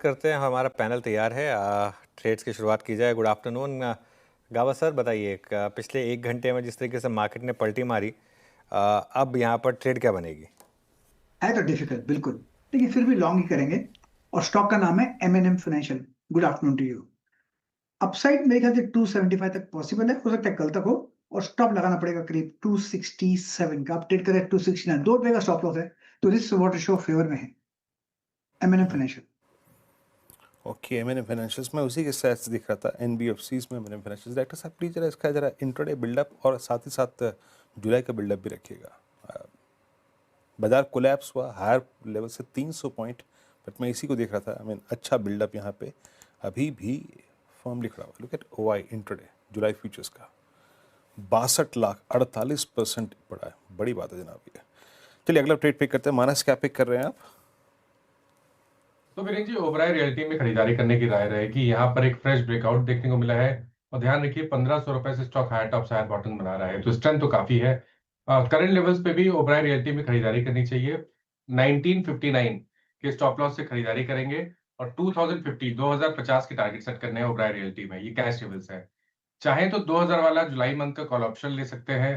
करते हैं, हमारा पैनल तैयार है। ट्रेड्स की शुरुआत की जाए। गुड आफ्टरनून गावा सर, बताइए पिछले 1 घंटे में जिस तरीके से मार्केट ने पलटी मारी, अब यहाँ पर ट्रेड क्या बनेगी? है तो डिफिकल्ट बिल्कुल, लेकिन फिर भी लॉन्ग ही करेंगे। और स्टॉक का नाम है M&M financial. Good afternoon to you. Upside मेरे ख्याल से 275 तक पॉसिबल है, हो सकता है कल तक हो। और स्टॉप लगाना पड़ेगा करीब 267 का। आप ट्रेड करें 269, 2 रुपए का स्टॉप लॉस है, तो रिस्क रिवॉर्ड रेशियो फेवर में है। M&M financial. Okay, M&M financials में उसी के स्टैट्स दिख रहा था। NBFCs में M&M फाइनेंशियल्स। डायरेक्टर साहब प्लीज जरा इसका जरा इंट्राडे बिल्डअप और साथ ही साथ जुलाई का बिल्डअप भी रखिएगा। बाजार कोलैप्स हुआ हायर लेवल से 300 पॉइंट, बट मैं इसी को देख रहा था। आई मीन अच्छा बिल्डअप यहाँ पे अभी भी फर्मली खड़ा हुआ। Look at OI intraday July futures का 62 लाख 48% पड़ा है। बड़ी बात है जनाब ये। चलिए अगला ट्रेड पिक करते हैं। मानस क्या पिक कर रहे हैं आप? तो वीरेन जी, ओबराय रियल्टी में खरीदारी करने की राय रहेगी। यहाँ पर एक फ्रेश ब्रेकआउट देखने को मिला है और ध्यान रखिए 1500 रुपए से stock higher top higher bottom बना रहा है, तो स्ट्रेंथ तो काफी है। करंट लेवल्स पे भी ओबराय रियल्टी में खरीदारी करनी चाहिए। 1959 के स्टॉप लॉस से खरीदारी करेंगे और 2050 के टारगेट सेट करने हैं ओबराय रियल्टी में। ये कैश लेवल्स है। चाहे तो 2000 वाला जुलाई मंथ का कॉल ऑप्शन ले सकते हैं।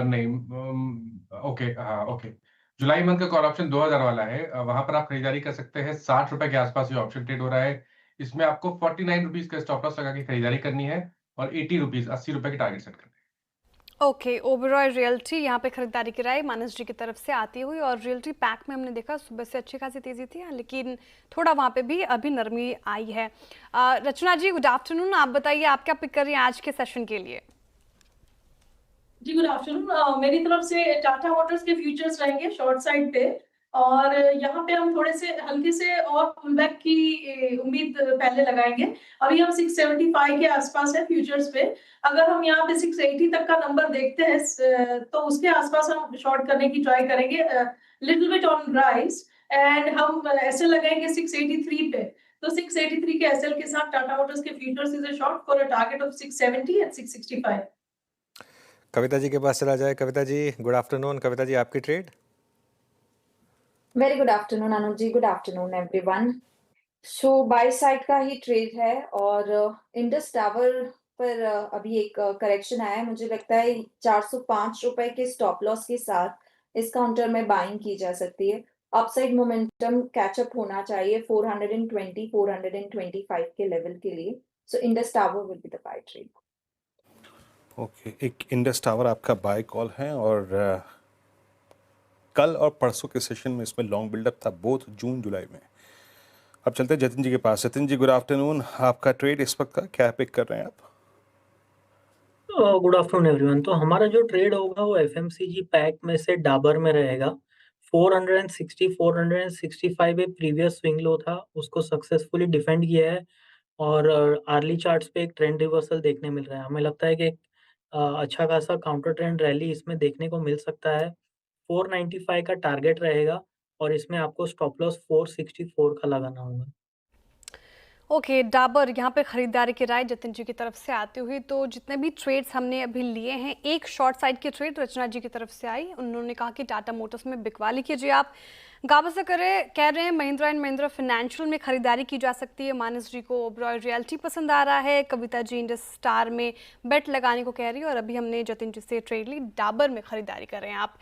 नहीं, ओके, हाँ ओके। जुलाई मंथ का कॉल ऑप्शन 2000 वाला है, वहां पर आप खरीदारी कर सकते हैं। 60 रुपए के आसपास ये ऑप्शन ट्रेड हो रहा है। इसमें आपको 49 रुपीज का स्टॉप लॉस लगा के खरीदारी करनी है और 80 रुपीज 80 रुपए के टारगेट सेट करने हैं। ओके, ओबरॉय रियल्टी यहाँ पे खरीदारी की राय मानस जी की तरफ से आती हुई। और रियल्टी पैक में हमने देखा सुबह से अच्छी खासी तेजी थी, लेकिन थोड़ा वहाँ पे भी अभी नरमी आई है। रचना जी, गुड आफ्टरनून। आप बताइए, आप क्या पिक कर रही हैं आज के सेशन के लिए? जी गुड आफ्टरनून। मेरी तरफ से टाटा मोटर्स के फ्यूचर्स रहेंगे शॉर्ट साइड पे। और यहाँ पे हम थोड़े से हल्के से और पुलबैक की उम्मीद पहले लगाएंगे। अभी हम 675 के आसपास है फ्यूचर्स पे। अगर हम यहाँ पे 680 तक का नंबर देखते हैं तो उसके आसपास हम शॉर्ट करने की ट्राई करेंगे, little bit on rise. And हम एसएल लगाएंगे 683 पे। तो 683 के एसएल के साथ टाटा मोटर्स के futures is a short for a target of 670 and 665। Kavita ji के पास चला जाए। Kavita ji, good afternoon. कविता जी, आपकी trade? Very good afternoon Anuj ji, good afternoon everyone. So buy side का ही ट्रेड है और इंडस टावर पर अभी एक करेक्शन आया है। मुझे लगता है 405 रुपए के स्टॉप लॉस के साथ इस काउंटर में बाइंग की जा सकती है। अपसाइड मोमेंटम कैचअप होना चाहिए 420 425 के लेवल के लिए। So Indus tower will be the buy trade. Okay, एक इंडस टावर आपका बाय कॉल है और कल और परसों के सेशन में इसमें लॉन्ग बिल्डअप था, बोथ जून जुलाई में। अब चलते हैं जतिन जी के पास। Jatin ji, good afternoon. आपका ट्रेड इस वक्त का क्या पिक कर रहे हैं आप? Good afternoon everyone. तो हमारा जो ट्रेड होगा वो एफएमसीजी पैक में से डाबर में रहेगा। 460 465 एक प्रीवियस स्विंग लो था, उसको सक्सेसफुली डिफेंड किया है और अर्ली चार्ट्स पे एक ट्रेंड रिवर्सल देखने मिल रहा है। हमें लगता है कि एक अच्छा खासा काउंटर ट्रेंड रैली इसमें देखने को मिल सकता है। 495 का टारगेट रहेगा और इसमें आपको स्टॉप लॉस 464 का लगाना होगा। ओके, डाबर यहाँ पे खरीदारी की राय जतिन जी की तरफ से आती हुई। तो जितने भी ट्रेड्स हमने अभी लिए हैं, एक शॉर्ट साइड की ट्रेड रचना जी की तरफ से आई। उन्होंने कहा कि टाटा मोटर्स में बिकवाली कीजिए आप। गाबा से कह रहे हैं महिंद्रा एंड महिंद्रा फाइनेंशियल में खरीदारी की जा सकती है। मानस जी को ओबरॉय रियल्टी पसंद आ रहा है। कविता जी इंडस स्टार में बेट लगाने को कह रही है। और अभी हमने जतिन जी से ट्रेड ली, डाबर में खरीदारी कर रहे हैं आप।